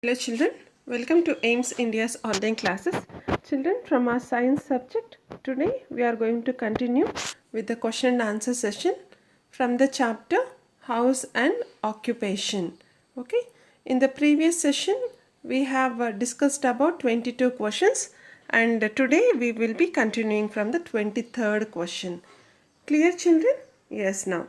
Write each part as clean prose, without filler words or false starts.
Hello children, welcome to AIMS India's online classes. Children, from our science subject, today we are going to continue with the question and answer session from the chapter House and Occupation. Okay, in the previous session we have discussed about 22 questions, and today we will be continuing from the 23rd question. Clear children? Yes, now.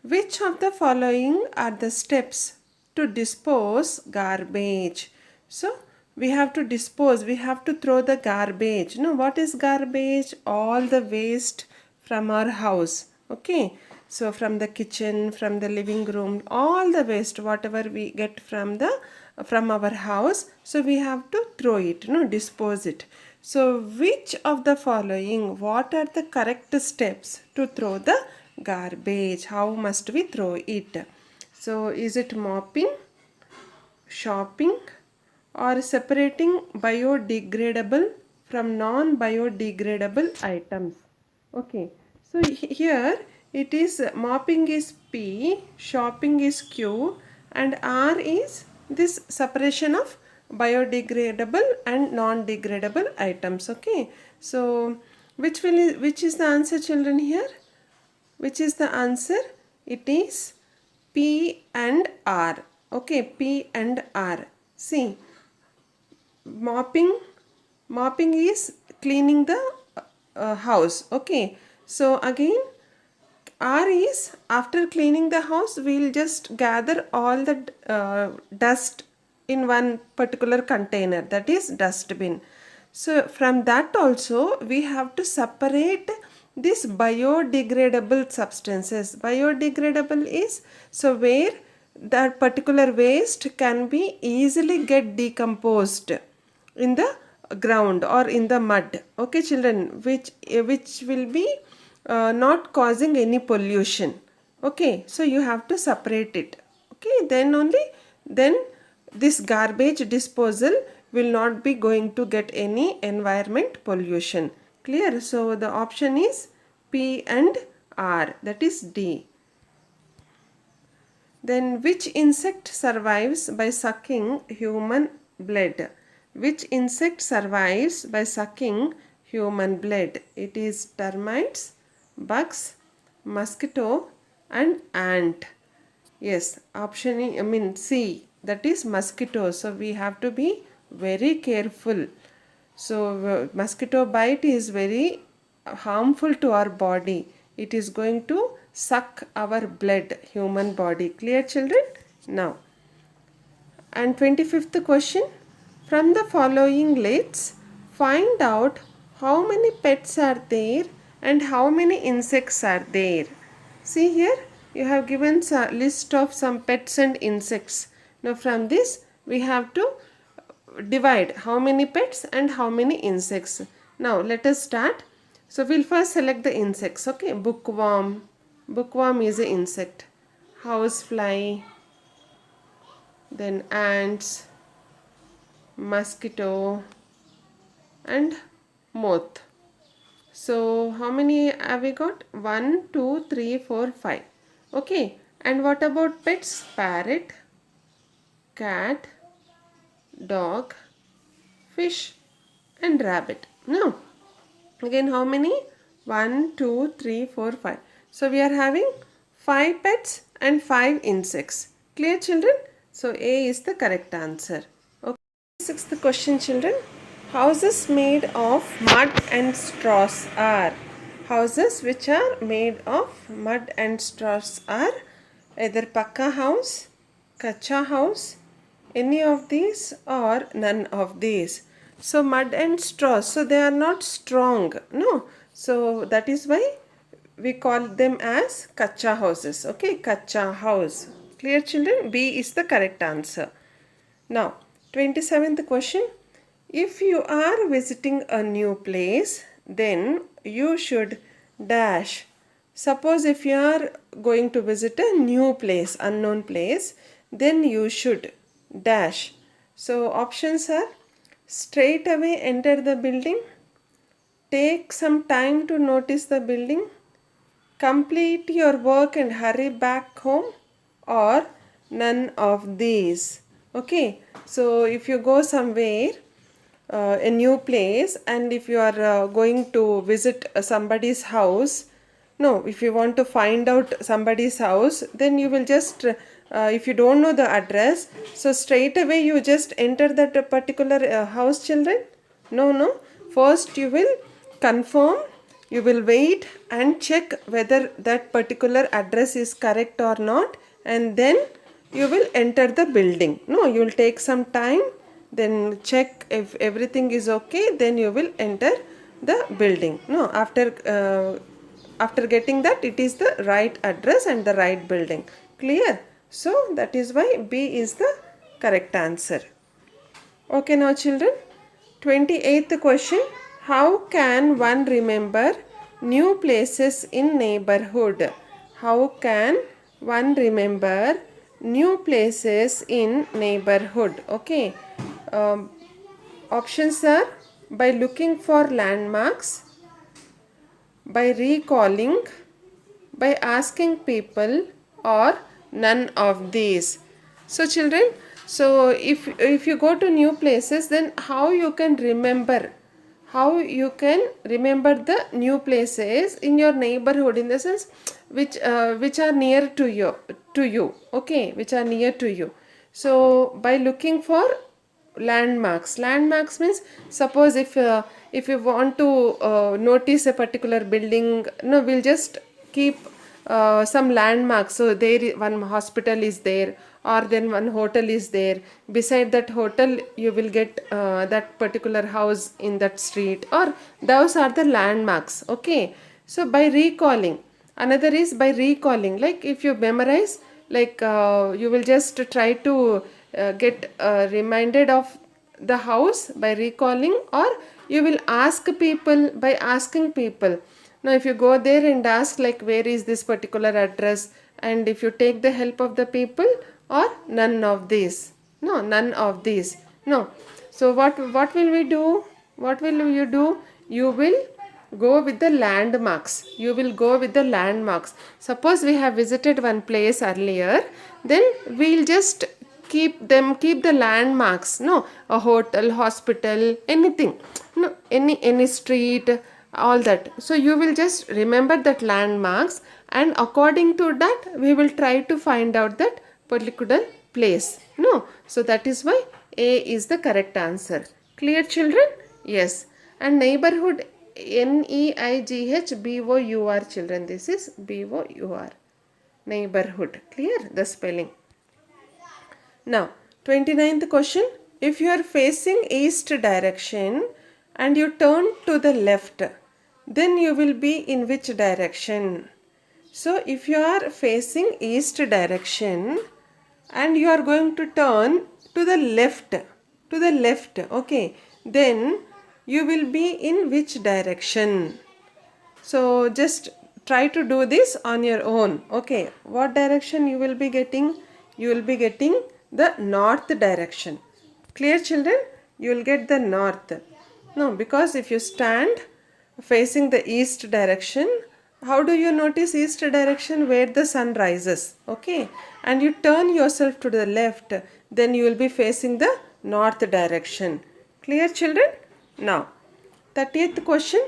Which of the following are the steps to dispose garbage? So, we have to dispose, we have to throw the garbage. No, what is garbage? All the waste from our house. Okay. So, from the kitchen, from the living room, all the waste, whatever we get from our house, so we have to throw it, no, dispose it. So, which of the following, what are the correct steps to throw the garbage? How must we throw it? So, is it mopping, shopping, or separating biodegradable from non-biodegradable items? Okay, so here it is mopping is P, shopping is Q, and R is this separation of biodegradable and non-degradable items. Okay, so which is the answer, children, here? Which is the answer? It is P and R. Okay, P and R. See, mopping is cleaning the house. Okay, so again R is after cleaning the house, we'll just gather all the dust in one particular container, that is dustbin. So from that also we have to separate this biodegradable substances. Biodegradable is so where that particular waste can be easily get decomposed in the ground or in the mud. Okay children, which will be not causing any pollution. Okay, so you have to separate it. Okay, then this garbage disposal will not be going to get any environment pollution. Clear? So the option is P and R, that is D. Then which insect survives by sucking human blood? Which insect survives by sucking human blood? It is termites, bugs, mosquito, and ant. Yes, option C, that is mosquito. So we have to be very careful. So mosquito bite is very harmful to our body. It is going to suck our blood, human body. Clear children? Now, and 25th question, from the following let's find out how many pets are there and how many insects are there. See here, you have given a list of some pets and insects. Now from this we have to divide how many pets and how many insects. Now let us start. So we'll first select the insects. Okay, bookworm. Bookworm is an insect. Housefly, then ants, mosquito, and moth. So how many have we got? 1, 2, 3, 4, 5. Okay, and what about pets? Parrot, cat, dog, fish, and rabbit. No. Again, how many? 1, 2, 3, 4, 5. So we are having 5 pets and 5 insects. Clear children? So A is the correct answer. Okay. Sixth question children. Houses made of mud and straws are. Houses which are made of mud and straws are either Pakka house, Kacha house, any of these or none of these. So mud and straw, so they are not strong, no. So that is why we call them as Kacha houses. Okay, Kacha house. Clear children? B is the correct answer. Now 27th question. If you are visiting a new place, then you should dash. Suppose if you are going to visit a new place, unknown place, then you should dash. So options are straight away enter the building, take some time to notice the building, complete your work and hurry back home, or none of these. Okay, so if you go somewhere, a new place, and if you are going to visit somebody's house, no, if you want to find out somebody's house, then you will just, if you don't know the address, so straight away you just enter that particular house, children. No, no. First you will confirm, you will wait and check whether that particular address is correct or not, and then you will enter the building. No, you will take some time, then check if everything is okay, then you will enter the building. No, after getting that, it is the right address and the right building. Clear? So that is why B is the correct answer. Okay, now children, 28th question. How can one remember new places in neighborhood? How can one remember new places in neighborhood? Okay. Options are by looking for landmarks, by recalling, by asking people, or none of these. So children, so if you go to new places, then how you can remember, the new places in your neighborhood, in the sense which are near to you, okay, which are near to you. So by looking for landmarks means, suppose if you want to notice a particular building, no, we'll just keep some landmarks. So one hospital is there, or then one hotel is there. Beside that hotel you will get that particular house in that street, or those are the landmarks. Okay, so by recalling, another is by recalling, like if you memorize, like you will just try to get reminded of the house by recalling, or you will ask people by asking people. Now if you go there and ask, like, where is this particular address, and if you take the help of the people, or none of these. No, none of these. No. So what will we do? What will you do? You will go with the landmarks. You will go with the landmarks. Suppose we have visited one place earlier, then we'll just keep the landmarks. No, a hotel, hospital, anything. No, any street, all that. So you will just remember that landmarks, and according to that we will try to find out that particular place. No, so that is why A is the correct answer. Clear, children? Yes. And neighborhood, NEIGHBOUR, children. This is BOUR. Neighborhood. Clear? The spelling. Now, 29th question. If you are facing east direction and you turn to the left, then you will be in which direction? So, if you are facing east direction and you are going to turn to the left, okay, then you will be in which direction? So just try to do this on your own. Okay, what direction you will be getting? You will be getting the north direction. Clear, children? You will get the north. No, because if you stand facing the east direction, how do you notice east direction? Where the sun rises. Okay, and you turn yourself to the left, then you will be facing the north direction. Clear, children? Now, 30th question.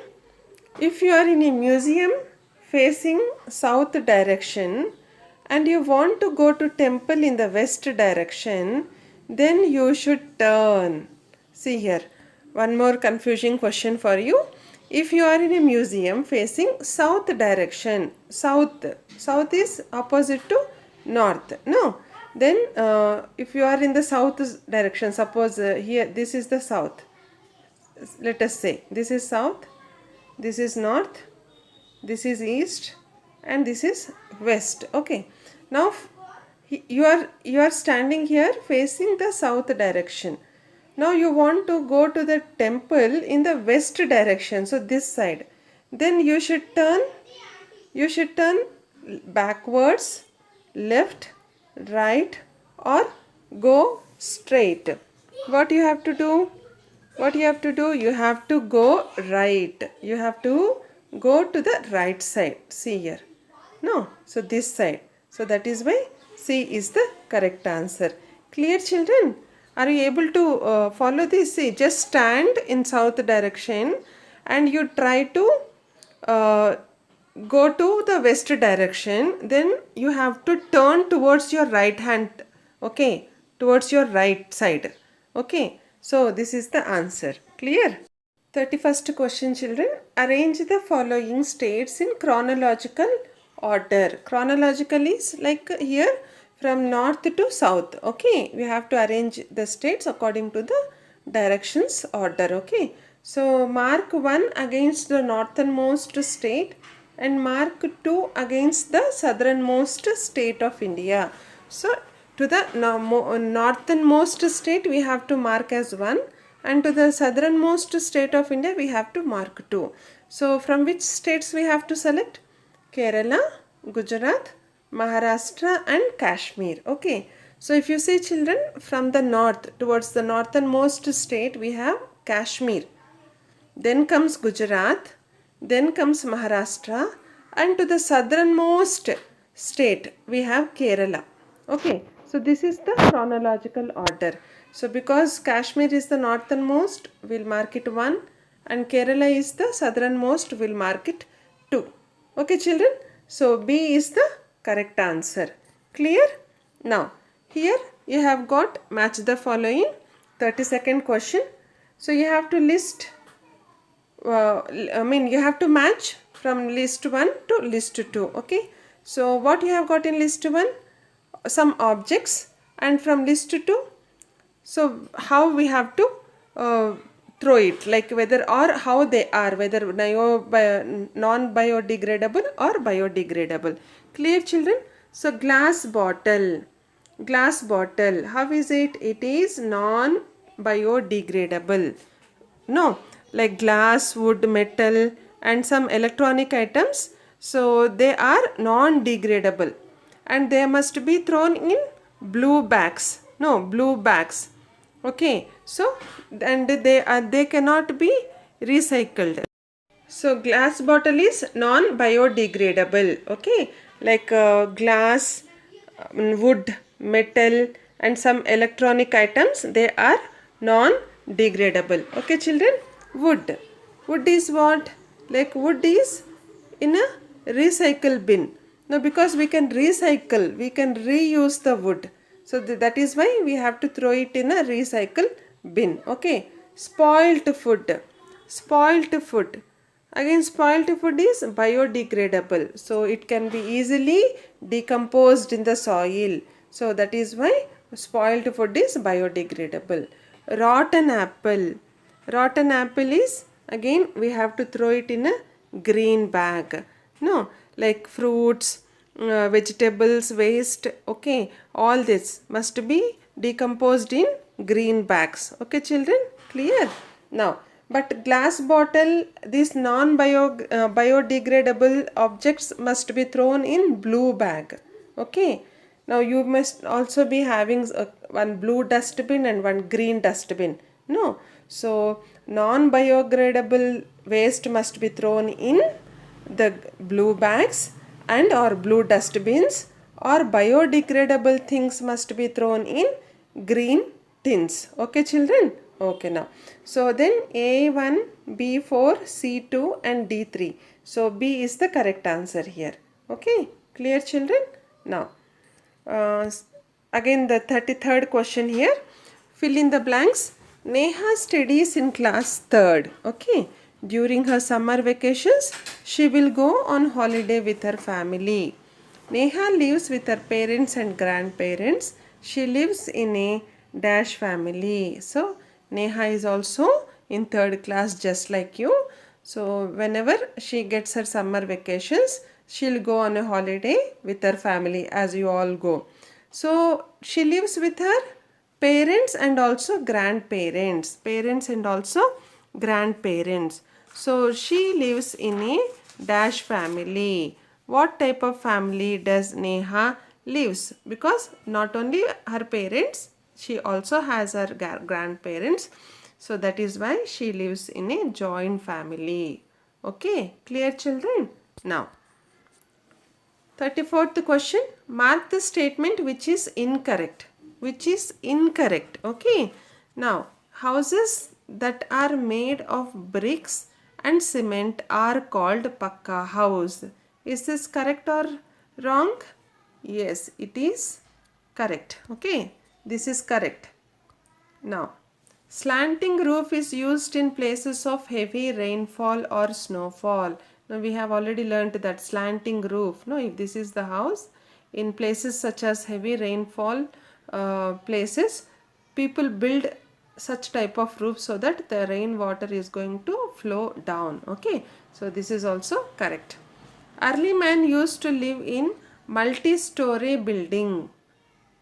If you are in a museum facing south direction and you want to go to temple in the west direction, then you should turn. See here, one more confusing question for you. If you are in a museum facing south direction, south is opposite to north. No, then if you are in the south direction, suppose here this is the south. Let us say this is south, this is north, this is east, and this is west. Okay, now you are standing here facing the south direction. Now you want to go to the temple in the west direction, so this side. Then you should turn backwards, left, right, or go straight. What you have to do? You have to go right. You have to go to the right side. See here. No, so this side. So that is why C is the correct answer. Clear, children? Are you able to follow this? See, just stand in south direction and you try to uh, go to the west direction. Then you have to turn towards your right hand. Okay, towards your right side. Okay, so this is the answer. Clear? 31st question, children. Arrange the following states in chronological order. Chronological is like here from north to south. Okay, we have to arrange the states according to the directions order. Okay, so mark 1 against the northernmost state and mark 2 against the southernmost state of India. So to the northernmost state we have to mark as 1, and to the southernmost state of India we have to mark 2. So from which states we have to select? Kerala, Gujarat, Maharashtra and Kashmir. Okay. So if you see, children, from the north towards the northernmost state we have Kashmir. Then comes Gujarat, then comes Maharashtra, and to the southernmost state we have Kerala. Okay, so this is the chronological order. So because Kashmir is the northernmost, we'll mark it 1, and Kerala is the southernmost, we'll mark it 2. Okay, children? So B is the correct answer. Clear? Now, here you have got match the following, 32nd question. So you have to list you have to match from list 1 to list 2. Okay, so what you have got in list 1? Some objects, and from list 2, so how we have to throw it, like whether or how they are, whether non-biodegradable or biodegradable. Clear, children? So glass bottle, how is it? It is non-biodegradable. No, like glass, wood, metal and some electronic items, so they are non-degradable and they must be thrown in blue bags. No, blue bags. Okay, so and they cannot be recycled. So glass bottle is non-biodegradable. Okay, like glass, wood, metal and some electronic items, they are non-degradable. Okay, children? Wood. Wood is what? Like wood is in a recycle bin. Now because we can recycle, we can reuse the wood. So that is why we have to throw it in a recycle bin. Okay. Spoilt food. Spoilt food. Again, spoilt food is biodegradable. So it can be easily decomposed in the soil. So that is why spoiled food is biodegradable. Rotten apple. Rotten apple is, again we have to throw it in a green bag. No, like fruits, vegetables, waste, okay, all this must be decomposed in green bags. Okay, children? Clear? Now, but glass bottle, these biodegradable objects must be thrown in blue bag. Okay. Now you must also be having one blue dustbin and one green dustbin. No. So non-biodegradable waste must be thrown in the blue bags and or blue dustbins, or biodegradable things must be thrown in green tins. Okay, children? Okay, now. So then A1, B4, C2 and D3. So B is the correct answer here. Okay, clear, children? Now, again the 33rd question here. Fill in the blanks. Neha studies in class 3rd. Okay. During her summer vacations, she will go on holiday with her family. Neha lives with her parents and grandparents. She lives in a dash family. So, Neha is also in 3rd class just like you. So, whenever she gets her summer vacations, she'll go on a holiday with her family as you all go. So, she lives with her parents and also grandparents. Parents and also grandparents. So she lives in a dash family. What type of family does Neha lives? Because not only her parents, she also has her grandparents. So that is why she lives in a joint family. Okay, clear, children? Now, 34th question. Mark the statement which is incorrect. which is incorrect. Okay, now houses that are made of bricks and cement are called pakka house. Is this correct or wrong? Yes, it is correct. Okay, this is correct. Now, slanting roof is used in places of heavy rainfall or snowfall. Now, we have already learnt that slanting roof. No, if this is the house, in places such as heavy rainfall places, people build such type of roof so that the rainwater is going to flow down. Okay, so this is also correct. Early man used to live in multi-story building.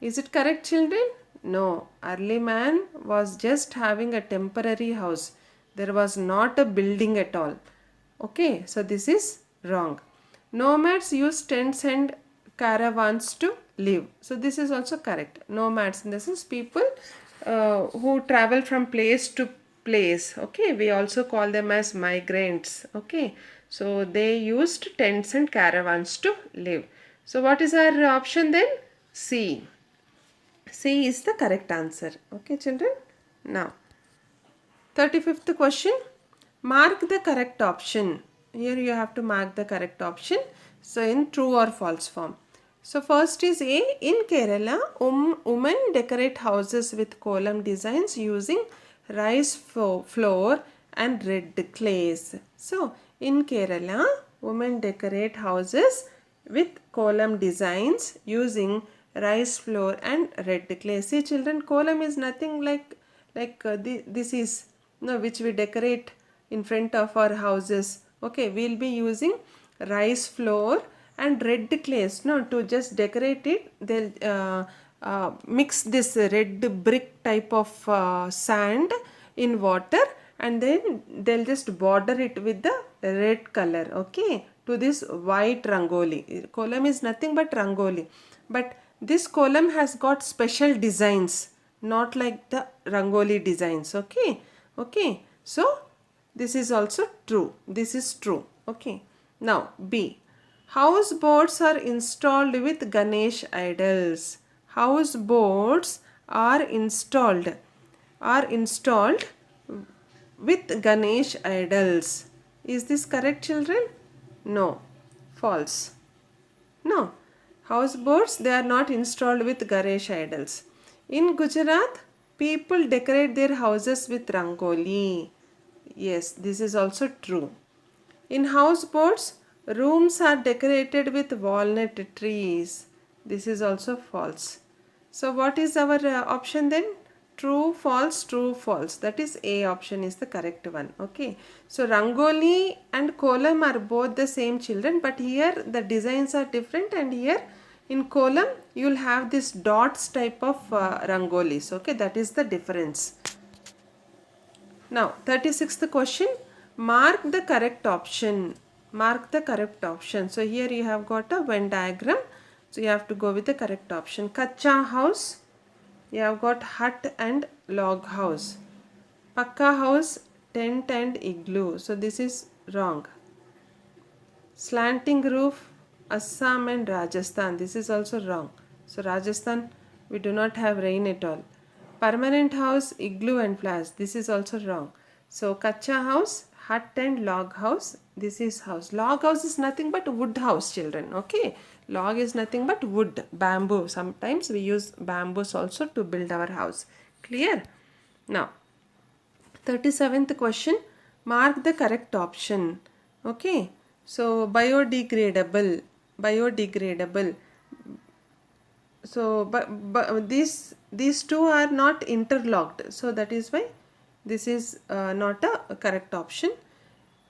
Is it correct, children? No. Early man was just having a temporary house. There was not a building at all. Okay, so this is wrong. Nomads used tents and caravans to live. So this is also correct. Nomads, in the sense people who travel from place to place. Okay, we also call them as migrants. Okay, so they used tents and caravans to live. So what is our option then? C. C is the correct answer. Okay, children. Now, 35th question. Mark the correct option. Here you have to mark the correct option. So, in true or false form. So, first is A. In Kerala, women decorate houses with kolam designs using rice flour and red clays. So, in Kerala, women decorate houses with kolam designs using rice flour and red clay. See children, kolam is nothing this is no which we decorate in front of our houses. Okay, we'll be using rice flour and red clays. No, to just decorate it, they'll mix this red brick type of sand in water, and then they'll just border it with the red color. Okay, to this white rangoli. Kolam is nothing but rangoli, but this kolam has got special designs, not like the rangoli designs. Okay, okay, so this is also true. This is true. Okay, now B. House boats are installed with Ganesh idols. House boats are installed with Ganesh idols. Is this correct, children? No. False. No. Houseboats, they are not installed with Ganesh idols. In Gujarat, people decorate their houses with rangoli. Yes, this is also true. In houseboats, rooms are decorated with walnut trees. This is also false. So what is our option then? True, false, true, false. That is A option is the correct one. Okay. So rangoli and kolam are both the same, children, but here the designs are different, and here in kolam you will have this dots type of rangolis. Okay, that is the difference. Now 36th question. Mark the correct option. Mark the correct option. So here you have got a Venn diagram. So you have to go with the correct option. Kacha house. You have got hut and log house. Pakka house, tent and igloo. So this is wrong. Slanting roof, Assam and Rajasthan. This is also wrong. So Rajasthan, we do not have rain at all. Permanent house, igloo and flowers. This is also wrong. So Kacha house, hut and log house. This is house. Log house is nothing but wood house, children. Okay. Log is nothing but wood, bamboo. Sometimes we use bamboos also to build our house. Clear? Now, 37th question. Mark the correct option. Okay. So, biodegradable. Biodegradable. So, but these two are not interlocked. So, that is why this is not a correct option.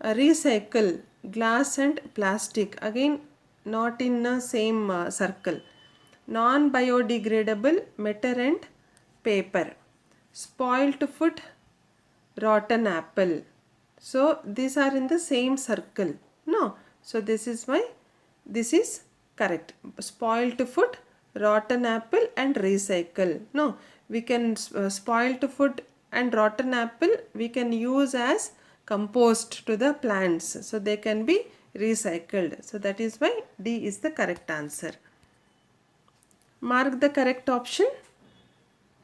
Recycle. Glass and plastic. Again, not in the same circle. Non-biodegradable matter and paper. Spoilt food, rotten apple. So these are in the same circle. No. So this is why this is correct. Spoilt food, rotten apple and recycle. No. We can spoilt food and rotten apple we can use as compost to the plants. So they can be recycled. So that is why D is the correct answer. Mark the correct option.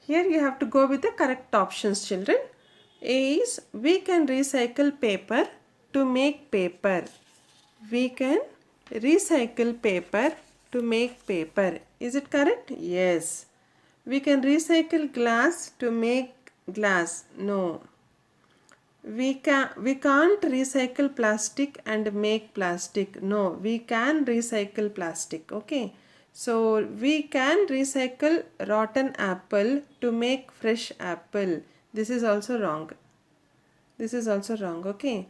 Here you have to go with the correct options, children. A is we can recycle paper to make paper. We can recycle paper to make paper. Is it correct? Yes. We can recycle glass to make glass. No. We can't recycle plastic and make plastic. No, we can recycle plastic. Okay. So we can recycle rotten apple to make fresh apple. This is also wrong. This is also wrong. Okay.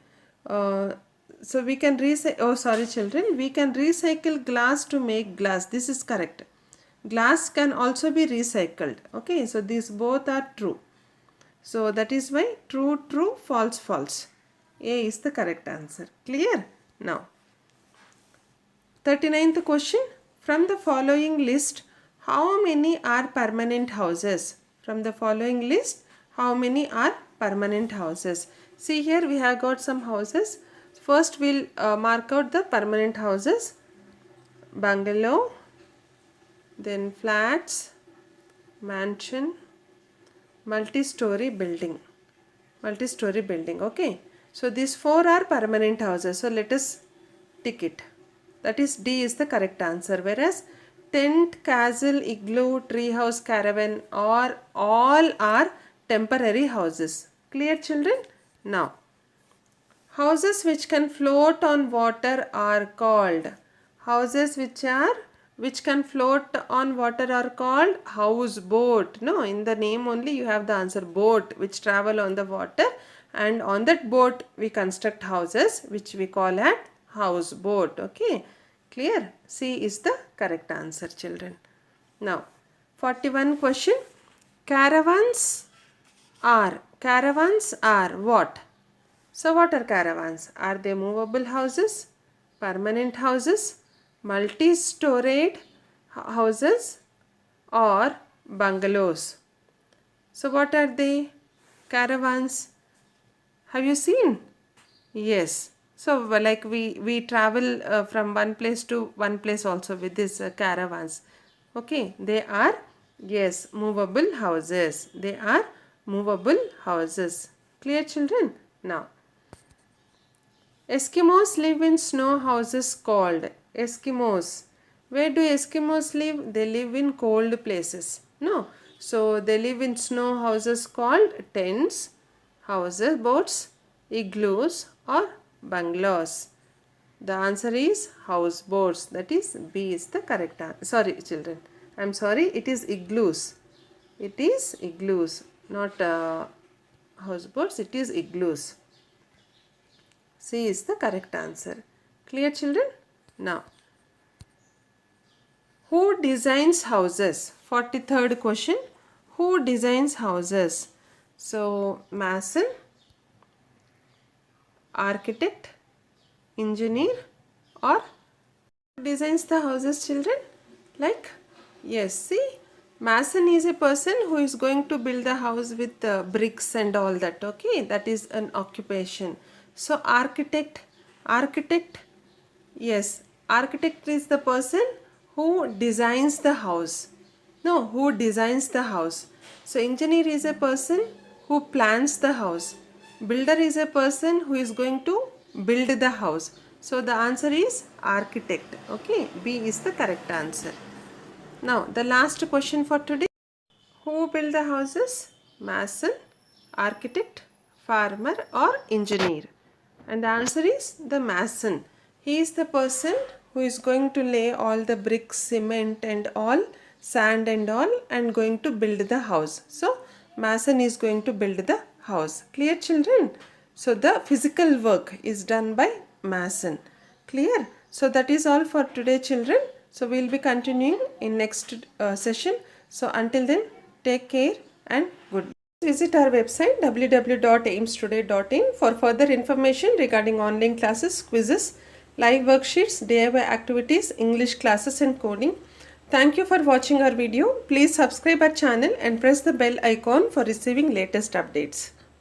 So we can oh sorry children, we can recycle glass to make glass. This is correct. Glass can also be recycled. Okay, so these both are true. So that is why true, true, false, false. A is the correct answer. Clear? Now, 39th question. From the following list, how many are permanent houses? From the following list, how many are permanent houses? See here we have got some houses. First we'll mark out the permanent houses. Bungalow, then flats, mansion, multi-story building. Multi-story building, okay. So these four are permanent houses. So let us tick it. That is D is the correct answer. Whereas tent, castle, igloo, treehouse, caravan all are temporary houses. Clear children? Now, houses which can float on water are called. Houses which can float on water are called houseboat. No, in the name only you have the answer boat which travel on the water, and on that boat we construct houses which we call as houseboat. Okay, clear? C is the correct answer, children. Now, 41 question. Caravans are what? So what are caravans? Are they movable houses, permanent houses, multi-storied houses, or bungalows? So what are they? Caravans. Have you seen? Yes. So like we travel from one place to one place also with these caravans. Okay. They are, yes, movable houses. They are movable houses. Clear children? Now, Eskimos live in snow houses called. Eskimos. Where do Eskimos live? They live in cold places. No. So they live in snow houses called tents, houses, boats, igloos, or bungalows. The answer is houseboats. That is B is the correct answer. Sorry children. I am sorry. It is igloos. It is igloos. Not houseboats. It is igloos. C is the correct answer. Clear children? Now, who designs houses? 43rd question. Who designs houses? So, mason, architect, engineer, or designs the houses, children? Like, yes, see, mason is a person who is going to build the house with bricks and all that. Okay, that is an occupation. So architect, yes, architect is the person who designs the house. No, who designs the house. So engineer is a person who plans the house. Builder is a person who is going to build the house. So the answer is architect. Okay, B is the correct answer. Now the last question for today. Who build the houses? Mason, architect, farmer, or engineer? And the answer is the mason. He is the person who is going to lay all the bricks, cement and all, sand and all, and going to build the house. So mason is going to build the house. Clear children? So the physical work is done by mason. Clear? So that is all for today, children. So we will be continuing in next session. So until then, take care and goodbye. Visit our website www.aimstoday.in for further information regarding online classes, quizzes, live worksheets, DIY activities, English classes and coding. Thank you for watching our video. Please subscribe our channel and press the bell icon for receiving latest updates.